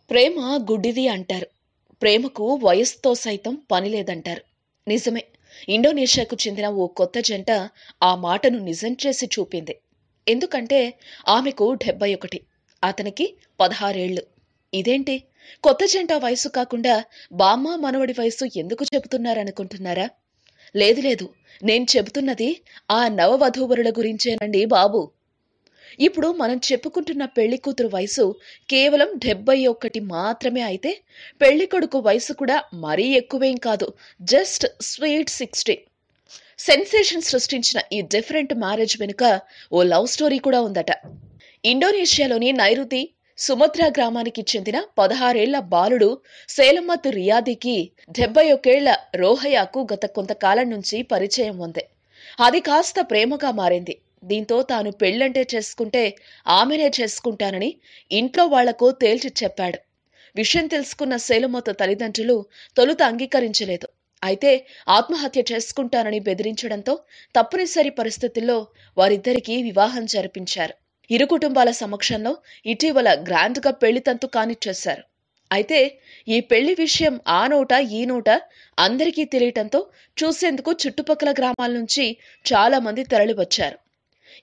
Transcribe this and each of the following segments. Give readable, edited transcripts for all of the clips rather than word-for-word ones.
ప్రేమ గుడ్డిది అంటారు. ప్రేమకు వయస్సుతో సైతం పని లేదంటారు. నిజమే. ఇండోనేషియాకు చెందిన ఓ కొత్త జంట ఆ మాటను నిజం చేసి చూపింది. ఎందుకంటే ఆమెకు 71, అతనికి 16 ఏళ్లు. ఇదేంటి? కొత్త జంట వయసు కాకుండా బామ్మ మనవడి వయసు ఎందుకు చెబుతున్నారనుకుంటున్నారా? లేదు లేదు, నేను చెబుతున్నది ఆ నవవధూవరుల గురించేనండి బాబు. ఇప్పుడు మనం చెప్పుకుంటున్న పెళ్లి కూతురు వయసు కేవలం 71 మాత్రమే అయితే, పెళ్లి కొడుకు వయసు కూడా మరీ ఎక్కువేం కాదు. Just sweet 60. సెన్సేషన్ సృష్టించిన ఈ డిఫరెంట్ మ్యారేజ్ వెనుక ఓ లవ్ స్టోరీ కూడా ఉందట. ఇండోనేషియాలోని నైరుతి సుమత్రా గ్రామానికి చెందిన 16 ఏళ్ల బాలుడు సేలమ్మత్ రియాదీకి 71 ఏళ్ల రోహయాకు గత కొంతకాలం నుంచి పరిచయం ఉంది. అది కాస్త ప్రేమగా మారింది. దీంతో తాను పెళ్లంటే చేసుకుంటే ఆమెనే చేసుకుంటానని ఇంట్లో వాళ్లకు తేల్చి చెప్పాడు. విషయం తెలుసుకున్న సేలమ్మత్ తల్లిదండ్రులు తొలుత అంగీకరించలేదు. అయితే ఆత్మహత్య చేసుకుంటానని బెదిరించడంతో తప్పనిసరి పరిస్థితుల్లో వారిద్దరికీ వివాహం జరిపించారు. ఇరు కుటుంబాల సమక్షంలో ఇటీవల గ్రాండ్ గా పెళ్లి తంతు కానిచ్చేశారు. అయితే ఈ పెళ్లి విషయం ఆ నోట ఈ నోట అందరికీ తెలియటంతో చూసేందుకు చుట్టుపక్కల గ్రామాల నుంచి చాలా మంది తరలి వచ్చారు.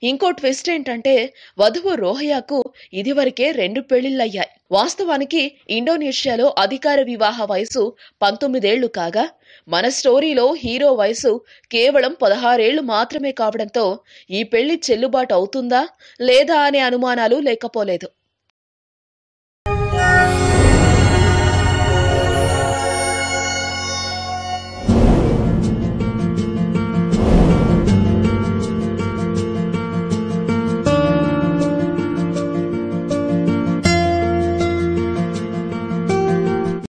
ఇంకో ట్విస్ట్ ఏంటంటే, వధువు రోహయాకు ఇదివరకే 2 పెళ్లిళ్లయ్యాయి. వాస్తవానికి ఇండోనేషియాలో అధికార వివాహ వయసు 19 ఏళ్లు కాగా, మన స్టోరీలో హీరో వయసు కేవలం 16 ఏళ్లు మాత్రమే కావడంతో ఈ పెళ్లి చెల్లుబాటు అవుతుందా లేదా అనే అనుమానాలు లేకపోలేదు.